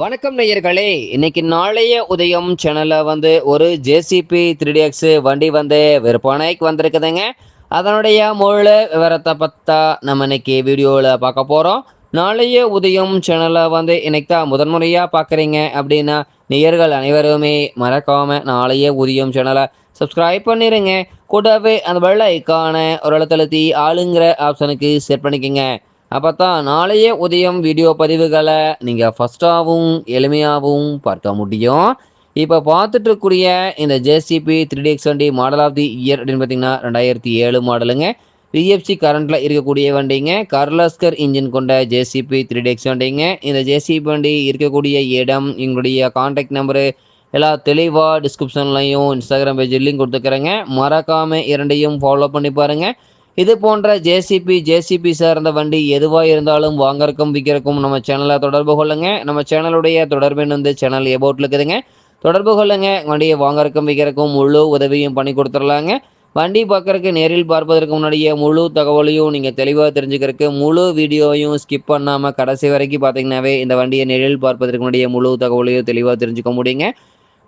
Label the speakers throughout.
Speaker 1: வணக்கம் நேயர்களே. இன்னைக்கு நாளைய உதயம் சேனல்ல ஒரு ஜேசிபி 3DX வண்டி விற்பனைக்கு வந்திருக்குதுங்க. அதனுடைய முழு விவரத்தை பத்தா நம்ம இன்னைக்கு வீடியோவில் பார்க்க போகிறோம். நாளைய உதயம் சேனலை இன்னைக்கு தான் முதன்முறையாக பார்க்குறீங்க அப்படின்னா நேயர்கள் அனைவருமே மறக்காம நாளைய உதயம் சேனலை சப்ஸ்கிரைப் பண்ணிடுங்க. கூடவே அந்த வெள்ளை ஐக்கான ஒரு எழுத்தழுத்தி ஆளுங்கிற ஆப்ஷனுக்கு செட் பண்ணிக்கோங்க. அப்போ தான் நாளைய உதயம் வீடியோ பதிவுகளை நீங்கள் ஃபஸ்ட்டாகவும் எளிமையாகவும் பார்க்க முடியும். இப்போ பார்த்துட்டு இருக்கக்கூடிய இந்த ஜேசிபி 3DX வண்டி மாடல் ஆஃப் தி இயர் அப்படின்னு பார்த்தீங்கன்னா 2007 மாடலுங்க. பிஎஃப்சி கரண்ட்டில் இருக்கக்கூடிய வண்டிங்க. கர்லாஸ்கர் இன்ஜின் கொண்ட ஜேசிபி 3DX வண்டிங்க. இந்த ஜேசிபி வண்டி இருக்கக்கூடிய இடம், எங்களுடைய கான்டாக்ட் நம்பரு எல்லாம் தெளிவாக டிஸ்கிரிப்ஷன்லையும் இன்ஸ்டாகிராம் பேஜ் லிங்க் கொடுத்துக்கிறேங்க. மறக்காமல் இரண்டையும் ஃபாலோ பண்ணி பாருங்கள். இது போன்ற ஜேசிபி சார்ந்த வண்டி எதுவாக இருந்தாலும் வாங்கறக்கும் விற்கிறக்கும் நம்ம சேனலை தொடர்பு கொள்ளுங்க. நம்ம சேனலுடைய தொடர்பின் சேனல் எபோட்டில் இருக்குதுங்க. தொடர்பு கொள்ளுங்க. வண்டியை வாங்கறக்கும் விற்கிறக்கும் முழு உதவியும் பண்ணி கொடுத்துடலாங்க. வண்டி பார்க்கறக்கு நேரில் பார்ப்பதற்கு முன்னாடியே முழு தகவலையும் நீங்கள் தெளிவாக தெரிஞ்சுக்கிறதுக்கு முழு வீடியோவையும் ஸ்கிப் பண்ணாமல் கடைசி வரைக்கும் பார்த்தீங்கன்னாவே இந்த வண்டியை நேரில் பார்ப்பதற்கு முன்னாடியே முழு தகவலையும் தெளிவாக தெரிஞ்சுக்க முடியுங்க.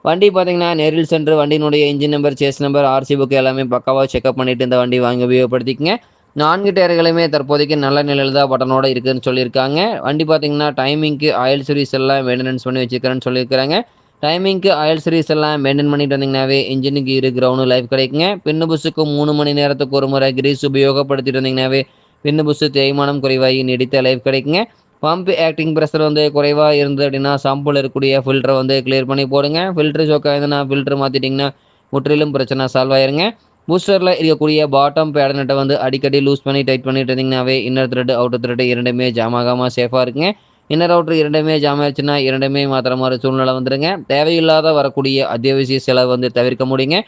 Speaker 1: வண்டி பார்த்தீங்கன்னா நேரில் சென்று வண்டியினுடைய engine number, chassis number, RC book எல்லாமே பக்காவாக செக்அப் பண்ணிவிட்டு இந்த வண்டி வாங்கி உபயோகப்படுத்திக்கங்க. 4 டயர்களுமே தற்போதைக்கு நல்ல நிலையில் தான் பட்டனோட இருக்குதுன்னு சொல்லியிருக்காங்க. வண்டி பார்த்தீங்கன்னா டைமிங்க்கு ஆயில் சர்வீஸ் எல்லாம் மெயின்டெனன்ஸ் பண்ணி வச்சுக்கிறேன்னு சொல்லியிருக்காங்க. டைமிங்க்கு ஆயில் சர்வீஸ் எல்லாம் மெயின்டைன் பண்ணிட்டு வந்தீங்கன்னாவே இன்ஜினுக்கு கிரவுண்டு லைஃப் கிடைக்குங்க. பின்னு புஷுக்கு 3 மணி நேரத்துக்கு ஒரு முறை கிரீஸ் உபயோகப்படுத்திட்டு வந்தீங்கன்னாவே பின்னு புஷு தேய்மானம் குறைவாகி நீடித்த லைஃப் கிடைக்குங்க. பம்ப் ஆக்டிங் ப்ரெஷர் குறைவாக இருந்தது அப்படின்னா சாம்பிள் இருக்கக்கூடிய ஃபில்டரை கிளியர் பண்ணி போடுங்க. ஃபில்ட்ரு ஷோக்காக இருந்ததுன்னா ஃபில்ட்ரு மாற்றிட்டிங்கன்னா முற்றிலும் பிரச்சனை சால்வ் ஆயிருங்க. பூஸ்டரில் இருக்கக்கூடிய பாட்டம் பேடனட்டை அடிக்கடி லூஸ் பண்ணி டைட் பண்ணிட்டு இருந்தீங்கன்னாவே இன்னர் த்ரெட் அவுட்டர் த்ரெட் இரண்டுமே ஜாம் ஆகாமல் சேஃபாக இருக்குங்க. இன்னர் அவுட்ரு இரண்டுமே ஜாம் ஆயிடுச்சுன்னா இரண்டுமே மாத்திர மாதிரி சூழ்நிலை வந்துடுங்க. தேவையில்லாத வரக்கூடிய அத்தியாவசிய செலவு தவிர்க்க முடியுங்க.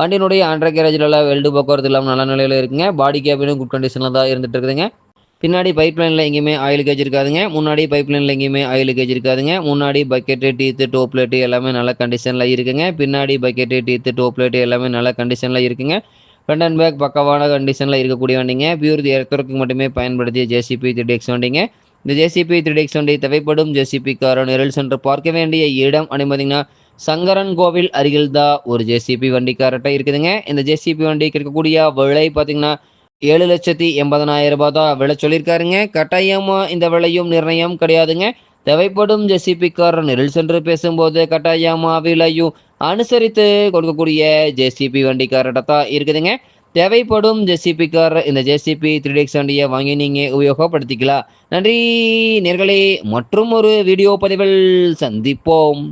Speaker 1: வண்டியினுடைய அண்டர் கேரேஜில் வெல்டு போக்குவரத்து இல்லாமல் நல்ல நிலையில் இருக்குங்க. பாடி கேபினும் குட் கண்டிஷனில் தான் இருந்துட்டு இருக்குதுங்க. பின்னாடி பைப் லைனில் எங்கேயுமே ஆயில் கேஜ் இருக்காதுங்க. முன்னாடி பைப் லைனில் எங்கேயுமே ஆயில் கேஜ் இருக்காதுங்க. முன்னாடி பக்கெட்டு, டீத்து, டோ பிளேட்டு எல்லாமே நல்ல கண்டிஷனில் இருக்குங்க. பின்னாடி பக்கெட்டு, டீத்து, டோ பிளேட்டு எல்லாமே நல்ல கண்டிஷனில் இருக்குங்க. ஃப்ரண்ட் அண்ட் பேக் பக்கவான கண்டிஷனில் இருக்கக்கூடிய வண்டிங்க. பியூர் இறக்குறதுக்கு மட்டுமே பயன்படுத்திய ஜேசிபி 3DX வண்டிங்க. இந்த ஜேசிபி 3DX வண்டி தேவைப்படும் ஜேசிபி காரை நேரில் சென்று பார்க்க வேண்டிய இடம் அப்படின்னு சங்கரன் கோவில் அருகில் தான் ஒரு ஜேசிபி வண்டி கரெக்டாக இருக்குதுங்க. இந்த ஜேசிபி வண்டிக்கு இருக்கக்கூடிய விலை பார்த்தீங்கன்னா 7,80,000 ரூபாய் தான் விலை சொல்லியிருக்காருங்க. கட்டாயமாக இந்த விலையும் நிர்ணயம் கிடையாதுங்க. தேவைப்படும் ஜேசிபி கார் நேரில் சென்று பேசும்போது கட்டாயமாக விலையும் அனுசரித்து கொடுக்கக்கூடிய ஜேசிபி வண்டி கார்ட்ட தான் இருக்குதுங்க. தேவைப்படும் ஜேசிபி கார் இந்த ஜேசிபி 3DX வண்டியை வாங்கி நீங்கள் உபயோகப்படுத்திக்கலாம். நன்றி நேர்களே. மற்றும் ஒரு வீடியோ பதிவில் சந்திப்போம்.